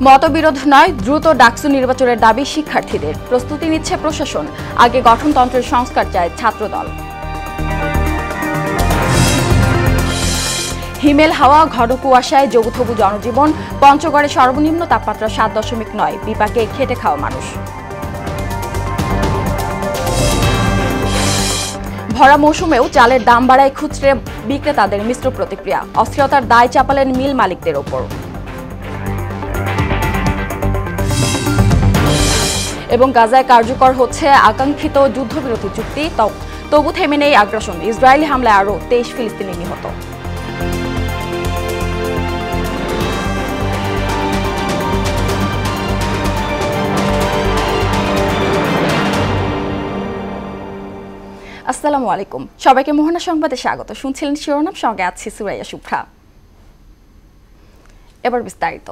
মতবিরোধ নয়, দ্রুত ডাকসু নির্বাচনের দাবি শিক্ষার্থীদের। প্রস্তুতি নিচ্ছে প্রশাসন। আগে গঠনতন্ত্রের সংস্কার চায় ছাত্রদল। হিমেল হাওয়া, ঘন কুয়াশায় জবুথবু জনজীবন। পঞ্চগড়ে সর্বনিম্ন তাপমাত্রা 7.9। বিপাকে খেটে খাওয়া মানুষ। ভরা মৌসুমেও চালের দাম বাড়ায় খুচরা বিক্রেতাদের মিশ্র প্রতিক্রিয়া। অস্থিরতার দায় চাপালেন মিল মালিকদের ওপর। এবং গাজায় কার্যকর হচ্ছে আকাঙ্ক্ষিত যুদ্ধবিরতি চুক্তি, তবু থেমে নেই আগ্রাসন। ইসরায়েলি হামলায় আরও 23 ফিলিস্তিনি নিহত। আসসালামু আলাইকুম, সবাইকে মোহনা সংবাদে স্বাগত। শুনছিলেন শিরোনাম, সঙ্গে আছি সুরাইয়া শুভ্রা। এবার বিস্তারিত।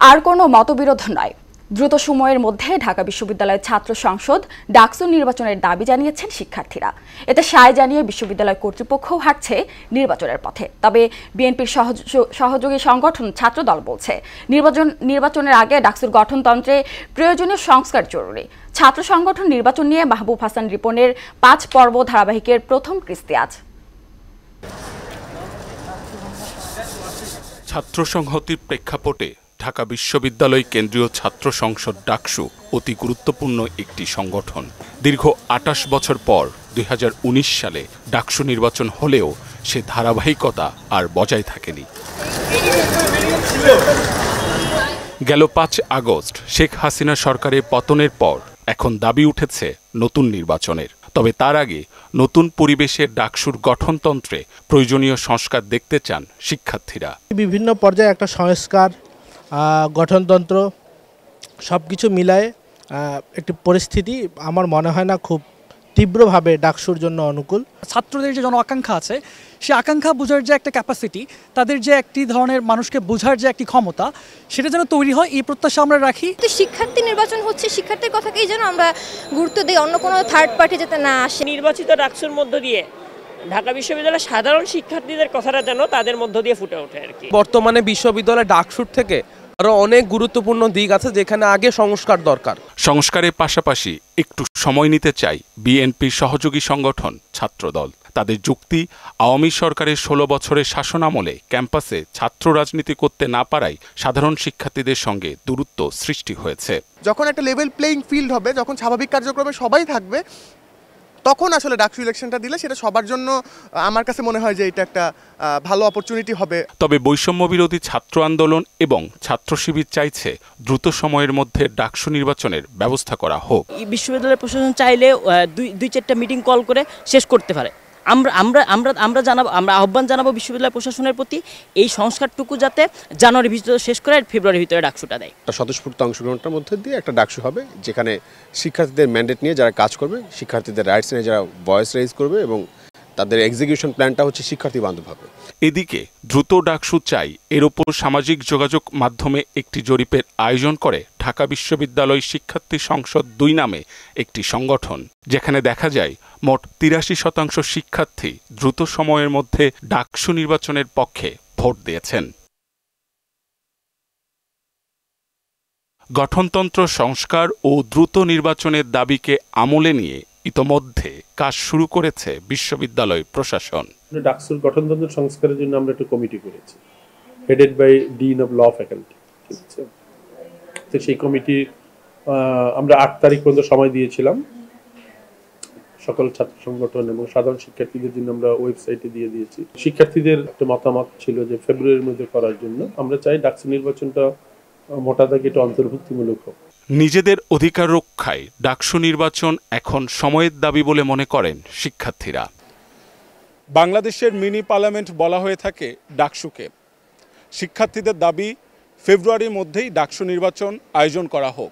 আর কোনো মতবিরোধ নয়, দ্রুত সময়ের মধ্যে ঢাকা বিশ্ববিদ্যালয়ের ছাত্র সংসদ ডাকসু নির্বাচনের দাবি জানিয়েছেন শিক্ষার্থীরা। এতে সায় জানিয়ে বিশ্ববিদ্যালয় কর্তৃপক্ষও হাঁটছে নির্বাচনের পথে। তবে বিএনপির সহযোগী সংগঠন ছাত্রদল বলছে, নির্বাচনের আগে ডাকসুর গঠনতন্ত্রে প্রয়োজনীয় সংস্কার জরুরি। ছাত্র সংগঠন নির্বাচন নিয়ে মাহবুব হাসান রিপনের 5 পর্ব ধারাবাহিকের প্রথম কিস্তি আজ। ছাত্র সংহতির প্রেক্ষাপটে ঢাকা বিশ্ববিদ্যালয় কেন্দ্রীয় ছাত্র সংসদ ডাকসু অতি গুরুত্বপূর্ণ একটি সংগঠন। দীর্ঘ 28 বছর পর 2019 সালে ডাকসু নির্বাচন হলেও সে ধারাবাহিকতা আর বজায় থাকেনি। গেল 5 আগস্ট শেখ হাসিনা সরকারের পতনের পর এখন দাবি উঠেছে নতুন নির্বাচনের। তবে তার আগে নতুন পরিবেশে ডাকসুর গঠনতন্ত্রে প্রয়োজনীয় সংস্কার দেখতে চান শিক্ষার্থীরা। বিভিন্ন পর্যায়ে একটা সংস্কার, গঠনতন্ত্র সবকিছু মিলায়ে একটি পরিস্থিতি আমার মনে হয় না খুব তীব্রভাবে ডাকসুর জন্য অনুকূল। ছাত্রদের যে জন আকাঙ্ক্ষা আছে, সে আকাঙ্ক্ষা বোঝার যে একটা ক্যাপাসিটি, তাদের যে একটি ধরনের মানুষকে বোঝার যে একটি ক্ষমতা, সেটা যেন তৈরি হয়, এই প্রত্যাশা আমরা রাখি। তো শিক্ষার্থী নির্বাচন হচ্ছে, শিক্ষার্থীর কথাকেই যেন আমরা গুরুত্ব দিই, অন্য কোনো থার্ড পার্টি যাতে না আসে। নির্বাচিত ডাকসুর মধ্য দিয়ে ঢাকা বিশ্ববিদ্যালয়ের সাধারণ শিক্ষার্থীদের কথাটা যেন তাদের মধ্য দিয়ে ফুটে ওঠে আর কি। বর্তমানে বিশ্ববিদ্যালয় ডাকসুর থেকে আরো অনেক গুরুত্বপূর্ণ দিক আছে যেখানে আগে সংস্কার দরকার। সংস্কারের পাশাপাশি একটু সময় নিতে চাই বিএনপির সহযোগী সংগঠন ছাত্রদল। তাদের যুক্তি, আওয়ামী সরকারের 16 বছরের শাসনামলে ক্যাম্পাসে ছাত্র রাজনীতি করতে না পারায় সাধারণ শিক্ষার্থীদের সঙ্গে দূরত্ব সৃষ্টি হয়েছে। যখন একটা লেভেল প্লেইং ফিল্ড হবে, যখন স্বাভাবিক কার্যক্রমে সবাই থাকবে, তখন আসলে ডাকসু ইলেকশনটা দিলে সেটা সবার জন্য আমার কাছে মনে হয় যে এটা একটা ভালো অপরচুনিটি হবে। তবে বৈষম্য বিরোধী ছাত্র আন্দোলন এবং ছাত্র শিবির চাইছে দ্রুত সময়ের মধ্যে ডাকসু নির্বাচনের ব্যবস্থা করা হোক। বিশ্ববিদ্যালয় প্রশাসন চাইলে 2-4টা মিটিং কল করে শেষ করতে পারে। আমরা আহ্বান জানাবো বিশ্ববিদ্যালয় প্রশাসনের প্রতি, এই সংস্কারটুকু যাতে জানুয়ারির ভিতরে শেষ করে ফেব্রুয়ারির ভিতরে ডাকসুটা দেয়। স্বতঃস্ফূর্ত অংশগ্রহণের মধ্যে দিয়ে একটা ডাকসু হবে, যেখানে শিক্ষার্থীদের ম্যান্ডেট নিয়ে যারা কাজ করবে, শিক্ষার্থীদের রাইটস নিয়ে যারা ভয়েস রেইজ করবে এবং তাদের এক্সিকিউশন প্ল্যানটা হচ্ছে শিক্ষার্থী বান্ধব হবে। এদিকে দ্রুত ডাকসু চাই, এর ওপর সামাজিক যোগাযোগ মাধ্যমে একটি জরিপের আয়োজন করে ঢাকা বিশ্ববিদ্যালয় শিক্ষার্থী সংসদ 2 নামে একটি সংগঠন, যেখানে দেখা যায় মোট 83% শিক্ষার্থী দ্রুত সময়ের মধ্যে ডাকসু নির্বাচনের পক্ষে ভোট দিয়েছেন। গঠনতন্ত্র সংস্কার ও দ্রুত নির্বাচনের দাবিকে আমলে নিয়ে ইতোমধ্যে কাজ শুরু করেছে বিশ্ববিদ্যালয় প্রশাসন। ডাকসুর গঠনতন্ত্র সংস্কারের জন্য আমরা একটা কমিটি করেছি, headed by dean of law faculty. তো সেই কমিটি আমরা 8 তারিখ পর্যন্ত সময় দিয়েছিলাম। সকল ছাত্র সংগঠন এবং সাধারণ শিক্ষার্থীদের জন্য আমরা ওয়েবসাইটে দিয়ে দিয়েছি। শিক্ষার্থীদের একটা মতামত ছিল যে ফেব্রুয়ারির মধ্যে করার জন্য। আমরা চাই ডাকসু নির্বাচনটা মোটা দাগে এটা অন্তর্ভুক্তিমূলক হোক। নিজেদের অধিকার রক্ষায় ডাকসু নির্বাচন এখন সময়ের দাবি বলে মনে করেন শিক্ষার্থীরা। বাংলাদেশের মিনি পার্লামেন্ট বলা হয়ে থাকে ডাকসুকে। শিক্ষার্থীদের দাবি ফেব্রুয়ারির মধ্যেই ডাকসু নির্বাচন আয়োজন করা হোক।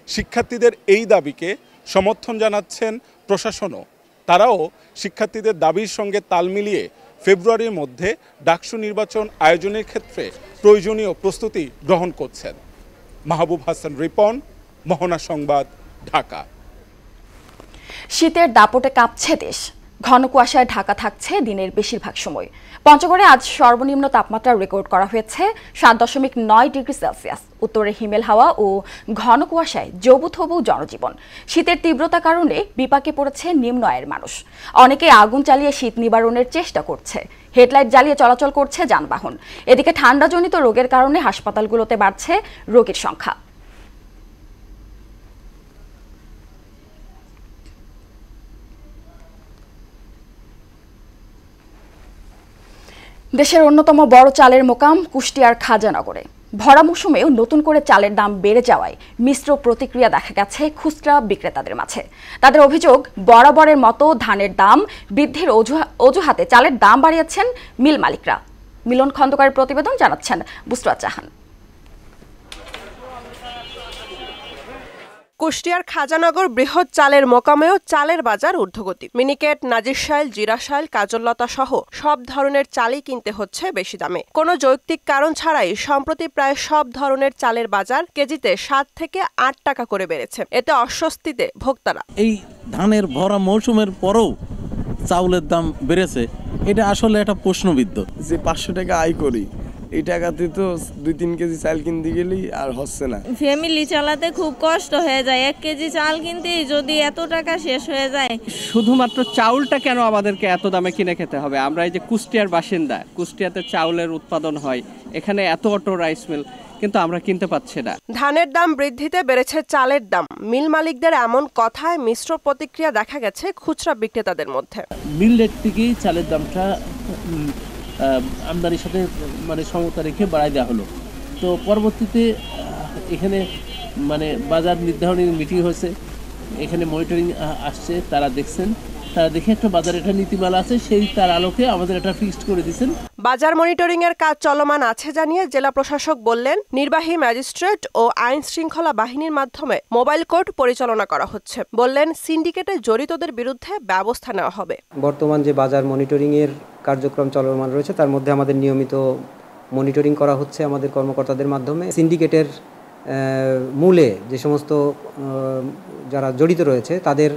শিক্ষার্থীদের এই দাবিকে সমর্থন জানাচ্ছেন প্রশাসনও। তারাও শিক্ষার্থীদের দাবির সঙ্গে তাল মিলিয়ে ফেব্রুয়ারির মধ্যে ডাকসু নির্বাচন আয়োজনের ক্ষেত্রে প্রয়োজনীয় প্রস্তুতি গ্রহণ করছেন। মাহবুব হাসান রিপন, মোহনা সংবাদ, ঢাকা। শীতের দাপটে কাঁপছে দেশ। ঘন কুয়াশায় ঢাকা থাকছে দিনের বেশিরভাগ সময়। পঞ্চগড়ে আজ সর্বনিম্ন তাপমাত্রা রেকর্ড করা হয়েছে 7.9 ডিগ্রি সেলসিয়াস। উত্তরে হিমেল হাওয়া ও ঘন কুয়াশায় জবুথবু জনজীবন। শীতের তীব্রতার কারণে বিপাকে পড়েছে নিম্ন আয়ের মানুষ। অনেকে আগুন জ্বালিয়ে শীত নিবারণের চেষ্টা করছে। হেডলাইট জ্বালিয়ে চলাচল করছে যানবাহন। এদিকে ঠান্ডাজনিত রোগের কারণে হাসপাতালগুলোতে বাড়ছে রোগীর সংখ্যা। দেশের অন্যতম বড় চালের মোকাম কুষ্টিয়ার খাজানগরে ভরা মৌসুমেও নতুন করে চালের দাম বেড়ে যাওয়ায় মিশ্র প্রতিক্রিয়া দেখা গেছে খুচরা বিক্রেতাদের মাঝে। তাদের অভিযোগ, বরাবরের মতো ধানের দাম বৃদ্ধির অজুহাতে চালের দাম বাড়িয়েছেন মিল মালিকরা। মিলন খন্দকারের প্রতিবেদন, জানাচ্ছেন বুসরা জাহান। কুষ্টিয়ার খাজানগর বৃহৎ চালের মোকামেও চালের বাজার ঊর্ধ্বগতি। মিনিকেট, নাজিরশাইল, জিরাশাইল, কাজললতা সহ সব ধরনের চালই কিনতে হচ্ছে বেশি দামে। কোনো যৌক্তিক কারণ ছাড়াই সম্প্রতি প্রায় সব ধরনের চালের বাজার কেজিতে 7 থেকে 8 টাকা করে বেড়েছে। এতে অস্বস্তিতে ভোক্তারা। এই ধানের ভরা মৌসুমের পরেও চাউলের দাম বেড়েছে, এটা আসলে একটা প্রশ্নবিদ্ধ। যে 500 টাকা আয় করি, এই টাকাতে তো 2-3 কেজি চাল কিনতে গেলেই আর হচ্ছে না। ফ্যামিলি চালাতে খুব কষ্ট হয়ে যায়। 1 কেজি চাল কিনতে যদি এত টাকা শেষ হয়ে যায়। শুধুমাত্র চাউলটা কেন আমাদেরকে এত দামে কিনে খেতে হবে? আমরা এই যে কুষ্টিয়ার বাসিন্দা, কুষ্টিয়াতে চাউলের উৎপাদন হয়, এখানে এত অটো রাইস মিল, কিন্তু আমরা কিনতে পাচ্ছি না। ধানের দাম বৃদ্ধিতে বেড়েছে চালের দাম। মিল মালিকদের এমন কথায় মিশ্র প্রতিক্রিয়া দেখা গেছে খুচরা বিক্রেতাদের মধ্যে। মিল রেট থেকেই চালের দামটা আমদানির সাথে সমতা রেখে বাড়াই দেওয়া হলো। তো পরবর্তীতে এখানে বাজার নির্ধারণের মিটিং হয়েছে, এখানে মনিটরিং আসছে, তারা দেখছেন, তারা দেখে একটা বাজার একটা নীতিমালা আছে, সেই তার আলোকে আমাদের একটা ফিক্সড করে দিয়েছেন। বাজার মনিটরিং এর কাজ চলমান আছে জানিয়ে জেলা প্রশাসক বললেন, নির্বাহী ম্যাজিস্ট্রেট ও আইন শৃঙ্খলা বাহিনীর মাধ্যমে মোবাইল কোর্ট পরিচালনা করা হচ্ছে। বললেন, সিন্ডিকেটে জড়িতদের বিরুদ্ধে ব্যবস্থা নেওয়া হবে। বর্তমান যে বাজার মনিটরিং এর কার্যক্রম চলমান রয়েছে, তার মধ্যে আমাদের নিয়মিত মনিটরিং করা হচ্ছে আমাদের কর্মকর্তাদের মাধ্যমে। সিন্ডিকেটের মূলে যে সমস্ত যারা জড়িত রয়েছে তাদের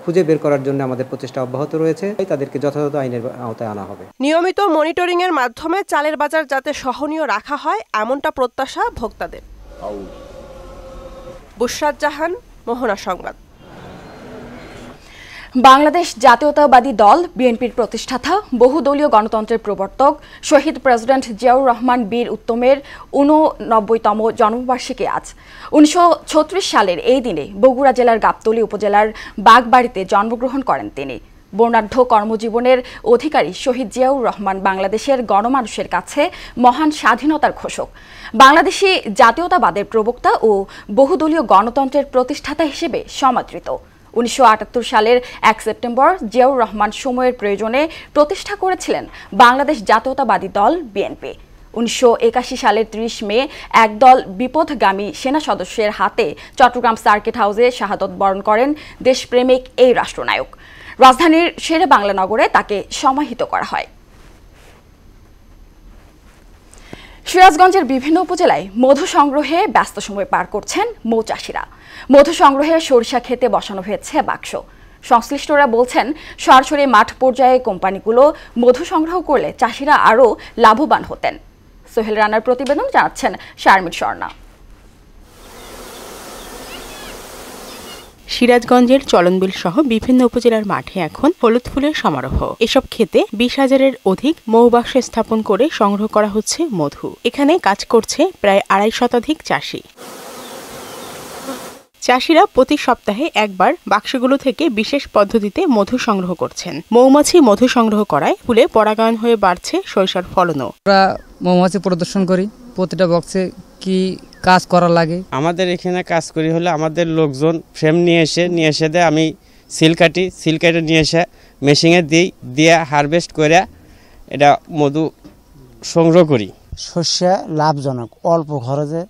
খুঁজে বের করার জন্য আমাদের প্রচেষ্টা অব্যাহত রয়েছে। তাদেরকে যথাযথ আইনের আওতায় আনা হবে। নিয়মিত মনিটরিং এর মাধ্যমে চালের বাজার যাতে সহনীয় রাখা হয়, এমনটা প্রত্যাশা ভোক্তাদের। বুসরা জাহান, মোহনা সংবাদ। বাংলাদেশ জাতীয়তাবাদী দল বিএনপির প্রতিষ্ঠাতা, বহুদলীয় গণতন্ত্রের প্রবর্তক শহীদ প্রেসিডেন্ট জিয়াউর রহমান বীর উত্তমের 89তম জন্মবার্ষিকী আজ। 1936 সালের এই দিনে বগুড়া জেলার গাবতলী উপজেলার বাগবাড়িতে জন্মগ্রহণ করেন তিনি। বর্ণাঢ্য কর্মজীবনের অধিকারী শহীদ জিয়াউর রহমান বাংলাদেশের গণমানুষের কাছে মহান স্বাধীনতার ঘোষক, বাংলাদেশি জাতীয়তাবাদের প্রবক্তা ও বহুদলীয় গণতন্ত্রের প্রতিষ্ঠাতা হিসেবে সমাদৃত। 1978 সালের 1 সেপ্টেম্বর জিয়াউর রহমান সময়ের প্রয়োজনে প্রতিষ্ঠা করেছিলেন বাংলাদেশ জাতীয়তাবাদী দল বিএনপি। 1981 সালের 30 মে একদল বিপথগামী সেনা সদস্যের হাতে চট্টগ্রাম সার্কিট হাউসে শাহাদত বরণ করেন দেশপ্রেমিক এই রাষ্ট্রনায়ক। রাজধানীর শেরে বাংলা নগরে তাকে সমাহিত করা হয়। সিরাজগঞ্জের বিভিন্ন উপজেলায় মধু সংগ্রহে ব্যস্ত সময় পার করছেন মৌচাষীরা। মধু সংগ্রহে সরিষা খেতে বসানো হয়েছে বাক্স। সংশ্লিষ্টরা বলছেন, সরাসরি মাঠ পর্যায়ে কোম্পানিগুলো মধু সংগ্রহ করলে চাষিরা আরও লাভবান হতেন। সোহেল রানার প্রতিবেদন, জানাচ্ছেন শারমিন স্বর্ণা। সিরাজগঞ্জের চলনবিল সহ বিভিন্ন উপজেলার মাঠে এখন হলুদ ফুলের সমারোহ। এসব ক্ষেতে 20,000-এর অধিক মৌবাক্স স্থাপন করে সংগ্রহ করা হচ্ছে মধু। এখানে কাজ করছে প্রায় 250 শতাধিক চাষি। চাষিরা প্রতি সপ্তাহে একবার বাক্সগুলো থেকে বিশেষ পদ্ধতিতে মধু সংগ্রহ করছেন। মৌমাছি মধু সংগ্রহ করায় ফুলে পরাগায়ন হয়ে বাড়ছে সরিষার ফলনও। আমরা মৌমাছি প্রদর্শন করি, প্রতিটা বক্সে কি কাজ করা লাগে। আমাদের এখানে কাজ করি হলে আমাদের লোকজন ফ্রেম নিয়ে এসে দেয়, আমি সিল কেটে নিয়ে এসে মেশিনে দিয়ে হারভেস্ট করে এটা মধু সংগ্রহ করি। শস্য লাভজনক, অল্প খরচে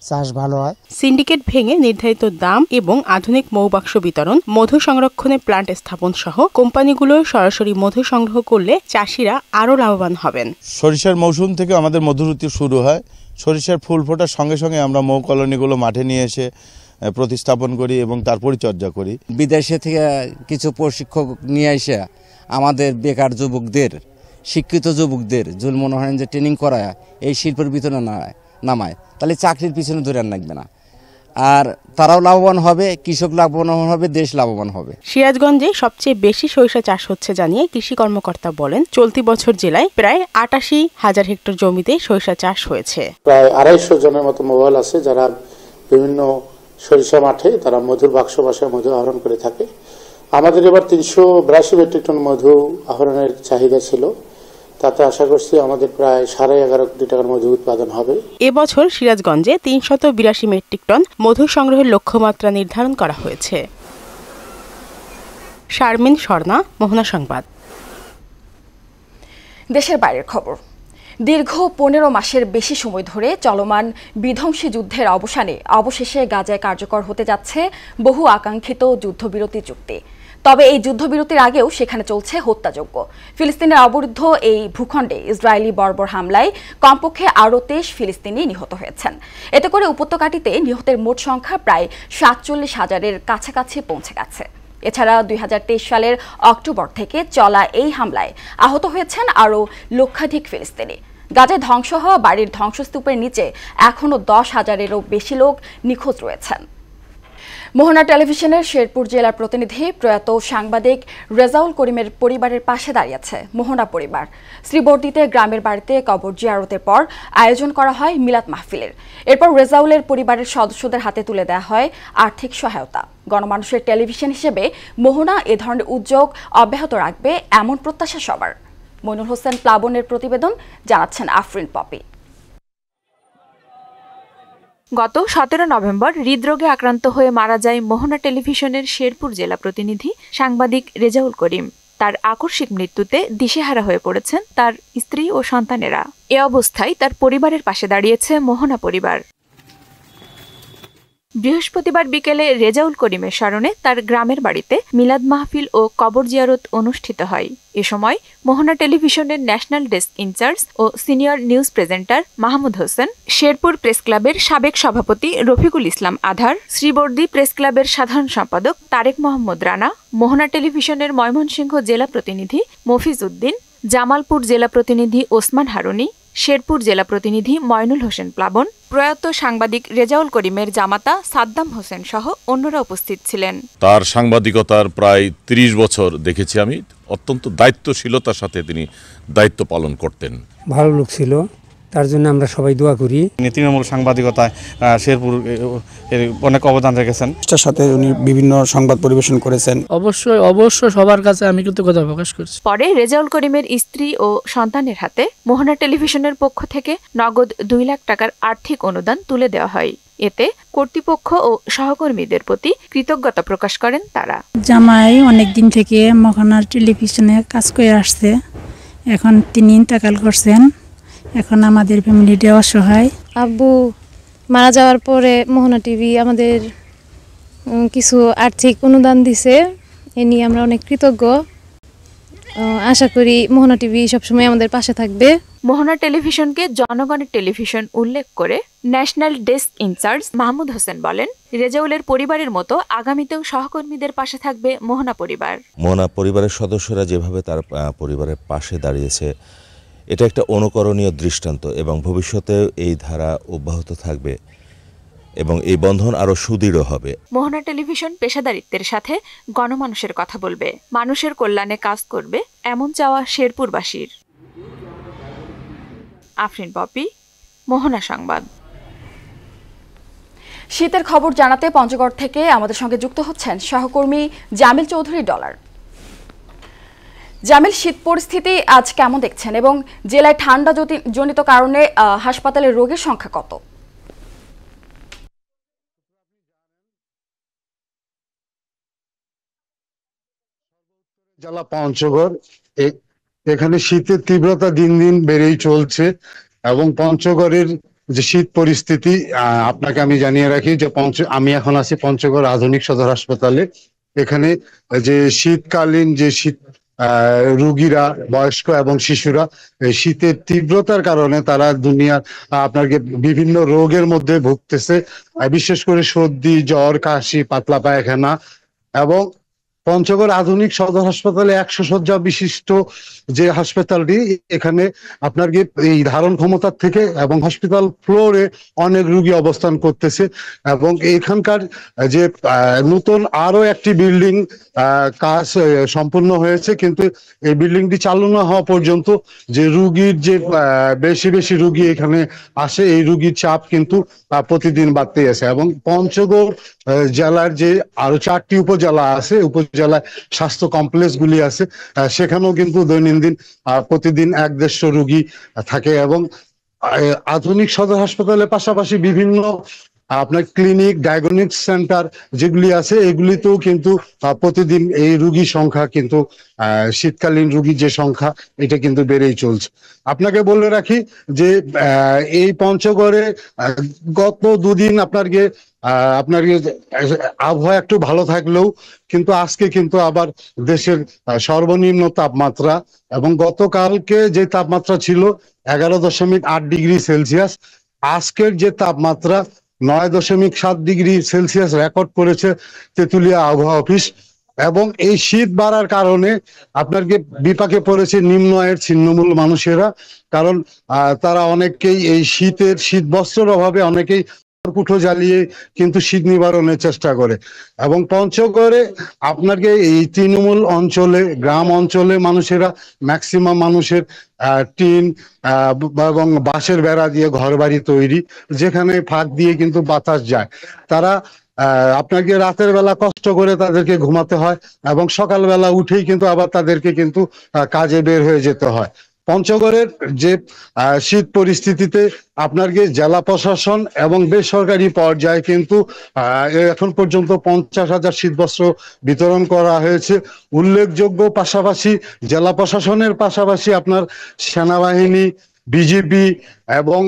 চাষ ভালো হয়। সিন্ডিকেট ভেঙে নির্ধারিত দাম এবং আধুনিক মৌবাক্স বিতরণ, মধু সংরক্ষণে প্লান্ট স্থাপন সহ কোম্পানিগুলো সরাসরি মধু সংগ্রহ করলে চাষিরা আরও লাভবান হবেন। সরিষার মৌসুম থেকে আমাদের মধু ঋতু শুরু হয়। সরিষার ফুল ফোটার সঙ্গে সঙ্গে আমরা মৌ কলোনিগুলো মাঠে নিয়ে এসে প্রতিস্থাপন করি এবং তার পরিচর্যা করি। বিদেশে থেকে কিছু প্রশিক্ষক নিয়ে এসে আমাদের বেকার যুবকদের, শিক্ষিত যুবকদের যদি মনে হয় যে ট্রেনিং করায় এই শিল্পের ভিতরে নামায়, তাহলে চাকরির পিছনে ধরে লাগবে না, আর তারাও লাভবান হবে, কৃষক লাভবান হবে, দেশ লাভবান হবে। সিরাজগঞ্জে সবচেয়ে বেশি সরিষা চাষ হচ্ছে জানিয়ে কৃষি কর্মকর্তা বলেন, চলতি বছর জেলায় প্রায় ৮৮,০০০ হেক্টর জমিতে সরিষা চাষ হয়েছে। প্রায় ২৫০ জনের মতো মোবাইল আছে যারা বিভিন্ন সরিষা মাঠে তারা মধুর বাক্স বাসায় মধু আহরণ করে থাকে। আমাদের এবার ৩৮২ মেট্রিক টন মধু আহরণের চাহিদা ছিল, তাতে আশা করছি আমাদের প্রায় 11.5 কোটি টাকার মধু উৎপাদন হবে। এবছর সিরাজগঞ্জে ৩৮২ মেট্রিক টন মধু সংগ্রহের লক্ষ্যমাত্রা নির্ধারণ করা হয়েছে। শারমিন স্বর্ণা, মোহনা সংবাদ। দেশের বাইরের খবর। দীর্ঘ ১৫ মাসের বেশি সময় ধরে চলমান বিধ্বংসী যুদ্ধের অবসানে অবশেষে গাজায় কার্যকর হতে যাচ্ছে বহু আকাঙ্ক্ষিত যুদ্ধবিরতি চুক্তি। তবে এই যুদ্ধবিরতির আগেও সেখানে চলছে হত্যাযজ্ঞ। ফিলিস্তিনের অবরুদ্ধ এই ভূখণ্ডে ইসরায়েলি বর্বর হামলায় কমপক্ষে আরও ২৩ ফিলিস্তিনি নিহত হয়েছেন। এতে করে উপত্যকাটিতে নিহতের মোট সংখ্যা প্রায় ৪৭,০০০-এর কাছাকাছি পৌঁছে গেছে। এছাড়া ২০২৩ সালের অক্টোবর থেকে চলা এই হামলায় আহত হয়েছেন আরও লক্ষাধিক ফিলিস্তিনি। গাজায় ধ্বংস হওয়া বাড়ির ধ্বংসস্তূপের নিচে এখনও ১০,০০০-এরও বেশি লোক নিখোঁজ রয়েছেন। মোহনা টেলিভিশনের শেরপুর জেলার প্রতিনিধি প্রয়াত সাংবাদিক রেজাউল করিমের পরিবারের পাশে দাঁড়িয়েছে মোহনা পরিবার। শ্রীবর্দীতে গ্রামের বাড়িতে কবর জিয়ারতের পর আয়োজন করা হয় মিলাদ মাহফিলের। এরপর রেজাউলের পরিবারের সদস্যদের হাতে তুলে দেওয়া হয় আর্থিক সহায়তা। গণমানুষের টেলিভিশন হিসেবে মোহনা এ ধরনের উদ্যোগ অব্যাহত রাখবে এমন প্রত্যাশা সবার। মইনুল হোসেন প্লাবনের প্রতিবেদন, জানাচ্ছেন আফরিন পপি। গত ১৭ নভেম্বর হৃদরোগে আক্রান্ত হয়ে মারা যায় মোহনা টেলিভিশনের শেরপুর জেলা প্রতিনিধি সাংবাদিক রেজাউল করিম। তার আকস্মিক মৃত্যুতে দিশেহারা হয়ে পড়েছেন তার স্ত্রী ও সন্তানেরা। এ অবস্থায় তার পরিবারের পাশে দাঁড়িয়েছে মোহনা পরিবার। বৃহস্পতিবার বিকেলে রেজাউল করিমের স্মরণে তার গ্রামের বাড়িতে মিলাদ মাহফিল ও কবর জিয়ারত অনুষ্ঠিত হয়। এ সময় মোহনা টেলিভিশনের ন্যাশনাল ডেস্ক ইনচার্জ ও senior news presenter Mahmud Hossain, Sherpur press ক্লাবের সাবেক সভাপতি রফিকুল ইসলাম আধার, শ্রীবর্দী প্রেস ক্লাবের সাধারণ সম্পাদক তারেক মোহাম্মদ রানা, মোহনা টেলিভিশনের ময়মনসিংহ জেলা প্রতিনিধি মফিজ উদ্দিন, জামালপুর জেলা প্রতিনিধি ওসমান হারুনি, শেরপুর জেলা প্রতিনিধি ময়নুল হোসেন প্লাবন, প্রয়াত সাংবাদিক রেজাউল করিমের জামাতা সাদ্দাম হোসেন সহ অন্যরা উপস্থিত ছিলেন। তার সাংবাদিকতার প্রায় ৩০ বছর দেখেছি আমি। অত্যন্ত দায়িত্বশীলতার সাথে তিনি দায়িত্ব পালন করতেন। ভালো লোক ছিল, তার জন্য আমরা সবাই দোয়া করি। তৃণমূল সাংবাদিকতায় শেরপুর অনেক অবদান রেখেছেন। তার সাথে উনি বিভিন্ন সংবাদ পরিবেশন করেছেন। অবশ্যই সবার কাছে আমি কৃতজ্ঞতা প্রকাশ করছি। পরে রেজাউল করিমের স্ত্রী ও সন্তানের হাতে মোহনা টেলিভিশনের পক্ষ থেকে নগদ ২ লাখ টাকার আর্থিক অনুদান তুলে দেওয়া হয়। এতে কর্তৃপক্ষ ও সহকর্মীদের প্রতি কৃতজ্ঞতা প্রকাশ করেন তারা। জামাই অনেকদিন থেকে মোহনা টেলিভিশনে কাজ করে আসছে, এখন তিনি ইন্তেকাল করছেন। এখন আমাদের ফ্যামিলিটা অসহায়। আব্বু মারা যাওয়ার পরে মোহনা টিভি আমাদের কিছু আর্থিক অনুদান দিছে, এ নিয়ে আমরা অনেক কৃতজ্ঞ। আশা করি মোহনা টিভি সবসময় আমাদের পাশে থাকবে। মোহনা টেলিভিশনকে জনগণের টেলিভিশন উল্লেখ করে national desk incharge Mahmud Hossain বলেন, রেজাউলের পরিবারের মতো আগামীতেও সহকর্মীদের পাশে থাকবে মোহনা পরিবার। মোহনা পরিবারের সদস্যরা যেভাবে তার পরিবারের পাশে দাঁড়িয়েছে, এটা একটা অনুকরণীয় দৃষ্টান্ত এবং ভবিষ্যতে এই ধারা অব্যাহত থাকবে এবং এই বন্ধন আরো সুদৃঢ় হবে। মোহনা টেলিভিশন পেশাদারিত্বের সাথে গণমানুষের কথা বলবে, মানুষের কল্যাণে কাজ করবে, এমন চাওয়া শেরপুরবাসীর। আফরিন পপি, মোহনা সংবাদ। শীতের খবর জানাতে পঞ্চগড় থেকে আমাদের সঙ্গে যুক্ত হচ্ছেন সহকর্মী জামিল চৌধুরী ডলার। জামিল, শীত পরিস্থিতি আজ কেমন দেখছেন এবং জেলায় ঠান্ডা জনিত কারণে হাসপাতালে রোগীর সংখ্যা কত? জেলা পঞ্চগড়, এখানে শীতের তীব্রতা দিন দিন বেড়েই চলছে এবং পঞ্চগড়ের যে শীত পরিস্থিতি আপনাকে আমি জানিয়ে রাখি যে আমি এখন আছি পঞ্চগড় আধুনিক সদর হাসপাতালে। এখানে যে শীতকালীন যে শীত রোগীরা, বয়স্ক এবং শিশুরা শীতের তীব্রতার কারণে তারা দুনিয়ার আপনাকে বিভিন্ন রোগের মধ্যে ভুগতেছে, বিশেষ করে সর্দি, জ্বর, কাশি, পাতলা পায়খানা এবং পঞ্চগড় আধুনিক সদর হাসপাতালে 100 শয্যা বিশিষ্ট যে হাসপাতালটি, এখানে আপনার এই ধারণ ক্ষমতার থেকে এবং হসপিটাল ফ্লোরে অনেক রোগী অবস্থান করতেছে। এবং এখানকার যে নতুন আরো একটি বিল্ডিং কাজ সম্পূর্ণ হয়েছে, কিন্তু এই বিল্ডিংটি চালু না হওয়া পর্যন্ত যে রুগীর যে বেশি বেশি রুগী এখানে আসে, এই রুগীর চাপ কিন্তু প্রতিদিন বাড়তে আছে। এবং পঞ্চগড় জেলার যে আরো 4টি উপজেলা আছে, উপজেলায় স্বাস্থ্য কমপ্লেক্স গুলি আছে, সেখানেও কিন্তু দৈনন্দিন প্রতিদিন 150 রুগী থাকে। এবং আধুনিক সদর হাসপাতালের পাশাপাশি বিভিন্ন আপনার ক্লিনিক, ডায়াগনস্টিক সেন্টার যেগুলি আছে, এগুলিতেও কিন্তু প্রতিদিন এই রুগী সংখ্যা কিন্তু শীতকালীন রুগীর যে সংখ্যা, এটা কিন্তু বেড়েই চলছে। আপনাকে বলে রাখি যে এই পঞ্চগড়ে গত দুদিন আপনার আবহাওয়া একটু ভালো থাকলেও কিন্তু আজকে কিন্তু আবার দেশের সর্বনিম্ন তাপমাত্রা, এবং গতকালকে যে তাপমাত্রা ছিল 11.8 ডিগ্রি সেলসিয়াস, আজকের যে তাপমাত্রা 9.7 ডিগ্রি সেলসিয়াস রেকর্ড করেছে তেঁতুলিয়া আবহাওয়া অফিস। এবং এই শীত বাড়ার কারণে আপনার বিপাকে পড়েছে নিম্ন আয়ের ছিন্নমূল মানুষেরা, কারণ তারা অনেকেই এই শীত বস্ত্রের অভাবে অনেকেই কুঠো জ্বালিয়ে কিন্তু শীত নিবারণের চেষ্টা করে। এবং পঞ্চগড়ে আপনাকে এই তৃণমূল অঞ্চলে, গ্রাম অঞ্চলে মানুষেরা ম্যাক্সিমাম মানুষের টিন এবং বাঁশের বেড়া দিয়ে ঘর বাড়ি তৈরি, যেখানে ফাঁক দিয়ে কিন্তু বাতাস যায়। তারা আপনাকে রাতের বেলা কষ্ট করে তাদেরকে ঘুমাতে হয়, এবং সকালবেলা উঠেই কিন্তু আবার তাদেরকে কিন্তু কাজে বের হয়ে যেতে হয়। পঞ্চগড়ের যে শীত পরিস্থিতিতে আপনার জেলা প্রশাসন এবং বেসরকারি পর্যায়ে কিন্তু এখন পর্যন্ত 50,000 শীতবস্ত্র বিতরণ করা হয়েছে। উল্লেখযোগ্য পাশাপাশি জেলা প্রশাসনের পাশাপাশি আপনার সেনাবাহিনী, বিজেপি এবং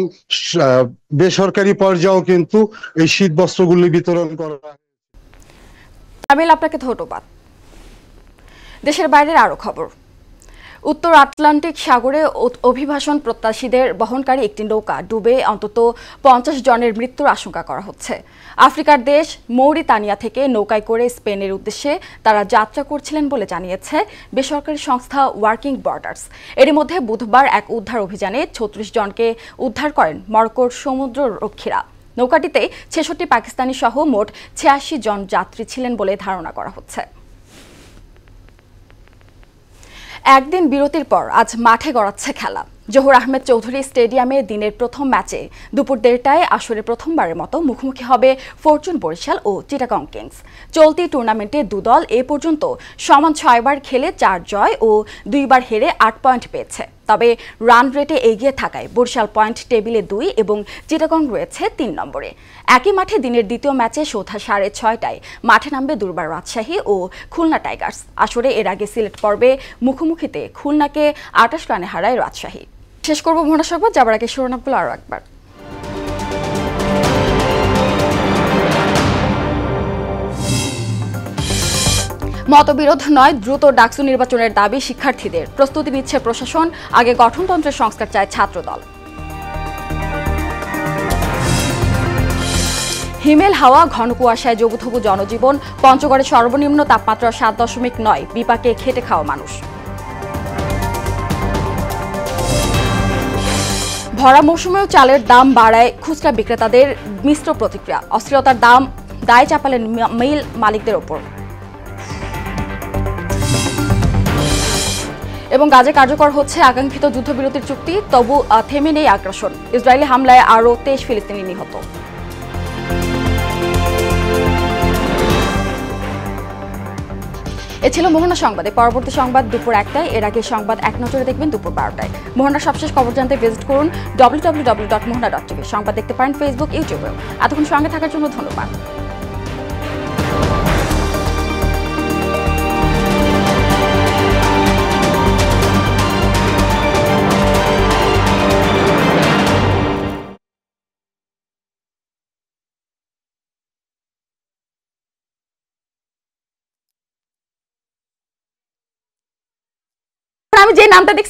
বেসরকারি পর্যায়েও কিন্তু এই শীতবস্ত্রগুলি বিতরণ করা হয়। আমিল, আপনাকে ধন্যবাদ। দেশের বাইরের আরো খবর। উত্তর আটলান্টিক সাগরে অভিবাসন প্রত্যাশীদের বহনকারী একটি নৌকা ডুবে অন্তত 50 জনের মৃত্যুর আশঙ্কা করা হচ্ছে। আফ্রিকার দেশ মৌরিতানিয়া থেকে নৌকায় করে স্পেনের উদ্দেশ্যে তারা যাত্রা করছিলেন বলে জানিয়েছে বেসরকারি সংস্থা ওয়ার্কিং বর্ডার্স। এরই মধ্যে বুধবার এক উদ্ধার অভিযানে 36 জনকে উদ্ধার করেন মরক্কোর সমুদ্ররক্ষীরা। নৌকাটিতে 66 পাকিস্তানি সহ মোট 86 জন যাত্রী ছিলেন বলে ধারণা করা হচ্ছে। একদিন বিরতির পর আজ মাঠে গড়াচ্ছে খেলা। জহুর আহমেদ চৌধুরী স্টেডিয়ামে দিনের প্রথম ম্যাচে দুপুর 1:30টায় আসরে প্রথমবারের মতো মুখোমুখি হবে ফরচুন বরিশাল ও চিটাগং কিংস। চলতি টুর্নামেন্টে দুদল এ পর্যন্ত সমান 6 বার খেলে 4 জয় ও 2 বার হেরে 8 পয়েন্ট পেয়েছে। তবে রান রেটে এগিয়ে থাকায় বরিশাল পয়েন্ট টেবিলে 2 এবং চিটাগং রয়েছে 3 নম্বরে। একই মাঠে দিনের দ্বিতীয় ম্যাচে সন্ধ্যা 6:30টায় মাঠে নামবে দুর্বার রাজশাহী ও খুলনা টাইগার্স। আসরে এর আগে সিলেট পর্বে মুখোমুখিতে খুলনাকে 28 রানে হারায় রাজশাহী। শেষ করব মোহনা সংবাদ, যাবার আগে শিরোনামগুলো আরো একবার। মতবিরোধ নয়, দ্রুত ডাকসু নির্বাচনের দাবি শিক্ষার্থীদের। প্রস্তুতি নিচ্ছে প্রশাসন, আগে গঠনতন্ত্রের সংস্কার চায় ছাত্রদল। হিমেল হাওয়া, ঘন কুয়াশায় জবুথবু জনজীবন। পঞ্চগড়ে সর্বনিম্ন তাপমাত্রা 7.9, বিপাকে খেটে খাওয়া মানুষ। ভরা মৌসুমেও চালের দাম বাড়ায় খুচরা বিক্রেতাদের মিশ্র প্রতিক্রিয়া। অস্থিরতার দায় চাপালেন মিল মালিকদের ওপর। এবং গাজে কার্যকর হচ্ছে আকাঙ্ক্ষিত যুদ্ধবিরতির চুক্তি, তবু থেমে নেই আগ্রাসন। ইসরায়েলি হামলায় আরও 23 ফিলিস্তিনি নিহত। এ ছিল মোহনা সংবাদে। পরবর্তী সংবাদ দুপুর 1টায়। এর আগে সংবাদ এক নজরে দেখবেন দুপুর 12টায়। মোহনার সবশেষ খবর জানতে ভিজিট করুন www.mohana.tv। সংবাদ দেখতে পারেন ফেসবুক, ইউটিউবেও। এতক্ষণ সঙ্গে থাকার জন্য ধন্যবাদ। আমি যে নামটা দেখছি